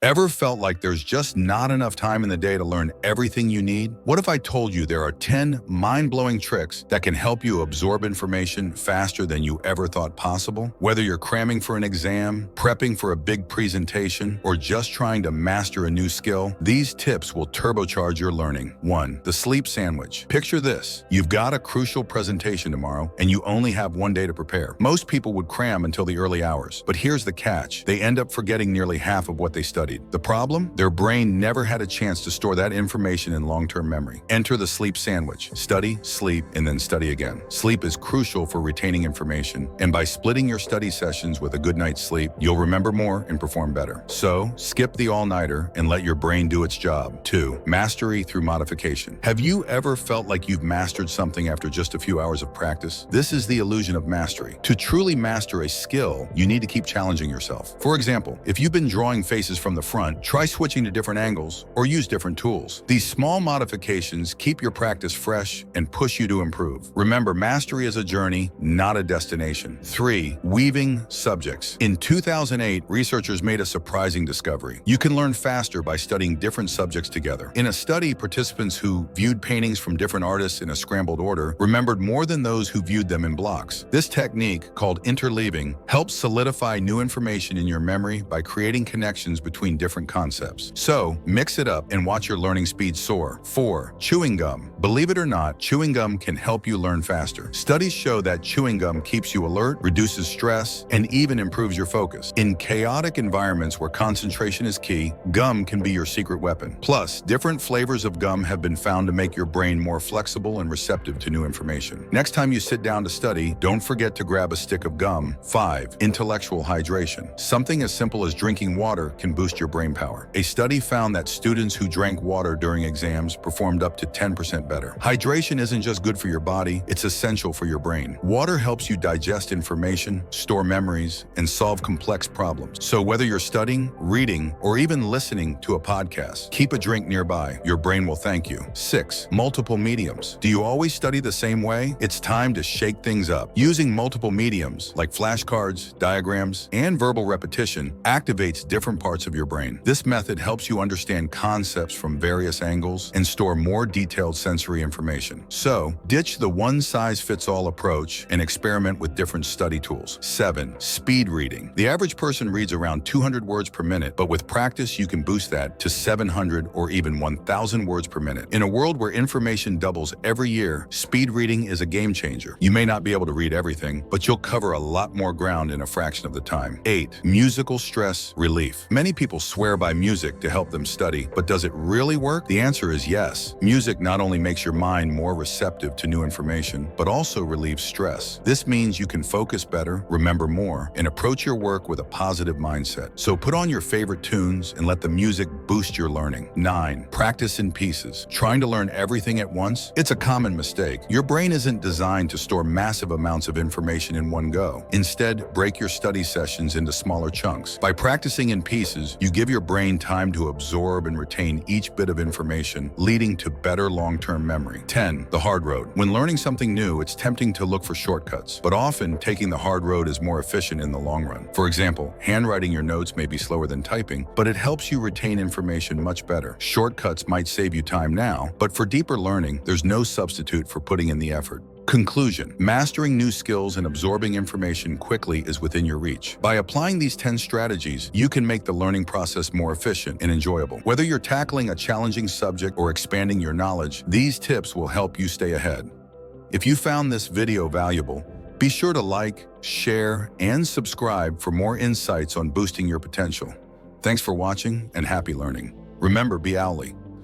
Ever felt like there's just not enough time in the day to learn everything you need? What if I told you there are 10 mind-blowing tricks that can help you absorb information faster than you ever thought possible? Whether you're cramming for an exam, prepping for a big presentation, or just trying to master a new skill, these tips will turbocharge your learning. 1. The sleep sandwich. Picture this. You've got a crucial presentation tomorrow, and you only have one day to prepare. Most people would cram until the early hours, but here's the catch. They end up forgetting nearly half of what they studied. The problem? Their brain never had a chance to store that information in long-term memory. Enter the sleep sandwich. Study, sleep, and then study again. Sleep is crucial for retaining information, and by splitting your study sessions with a good night's sleep, you'll remember more and perform better. So, skip the all-nighter and let your brain do its job. 2. Mastery through modification. Have you ever felt like you've mastered something after just a few hours of practice? This is the illusion of mastery. To truly master a skill, you need to keep challenging yourself. For example, if you've been drawing faces from the front, try switching to different angles or use different tools. These small modifications keep your practice fresh and push you to improve. Remember, mastery is a journey, not a destination. 3. Weaving subjects. In 2008, researchers made a surprising discovery. You can learn faster by studying different subjects together. In a study, participants who viewed paintings from different artists in a scrambled order remembered more than those who viewed them in blocks. This technique, called interleaving, helps solidify new information in your memory by creating connections between different concepts. So, mix it up and watch your learning speed soar. 4. Chewing gum. Believe it or not, chewing gum can help you learn faster. Studies show that chewing gum keeps you alert, reduces stress, and even improves your focus. In chaotic environments where concentration is key, gum can be your secret weapon. Plus, different flavors of gum have been found to make your brain more flexible and receptive to new information. Next time you sit down to study, don't forget to grab a stick of gum. 5. Intellectual hydration. Something as simple as drinking water can boost your brain power. A study found that students who drank water during exams performed up to 10% better. Hydration isn't just good for your body, it's essential for your brain. Water helps you digest information, store memories, and solve complex problems. So whether you're studying, reading, or even listening to a podcast, keep a drink nearby. Your brain will thank you. 6. Multiple mediums. Do you always study the same way? It's time to shake things up. Using multiple mediums, like flashcards, diagrams, and verbal repetition, activates different parts of your brain. This method helps you understand concepts from various angles and store more detailed sensory information. So, ditch the one-size-fits-all approach and experiment with different study tools. 7. Speed reading. The average person reads around 200 words per minute, but with practice, you can boost that to 700 or even 1,000 words per minute. In a world where information doubles every year, speed reading is a game changer. You may not be able to read everything, but you'll cover a lot more ground in a fraction of the time. 8. Musical stress relief. Many people swear by music to help them study, but does it really work? The answer is yes. Music not only makes your mind more receptive to new information, but also relieves stress. This means you can focus better, remember more, and approach your work with a positive mindset. So put on your favorite tunes and let the music boost your learning. 9. Practice in pieces. Trying to learn everything at once? It's a common mistake. Your brain isn't designed to store massive amounts of information in one go. Instead, break your study sessions into smaller chunks. By practicing in pieces, you give your brain time to absorb and retain each bit of information, leading to better long-term memory. 10. The hard road. When learning something new, it's tempting to look for shortcuts, but often taking the hard road is more efficient in the long run. For example, handwriting your notes may be slower than typing, but it helps you retain information much better. Shortcuts might save you time now, but for deeper learning, there's no substitute for putting in the effort. Conclusion. Mastering new skills and absorbing information quickly is within your reach. By applying these 10 strategies, you can make the learning process more efficient and enjoyable. Whether you're tackling a challenging subject or expanding your knowledge, these tips will help you stay ahead. If you found this video valuable, be sure to like, share, and subscribe for more insights on boosting your potential. Thanks for watching and happy learning. Remember, be owly.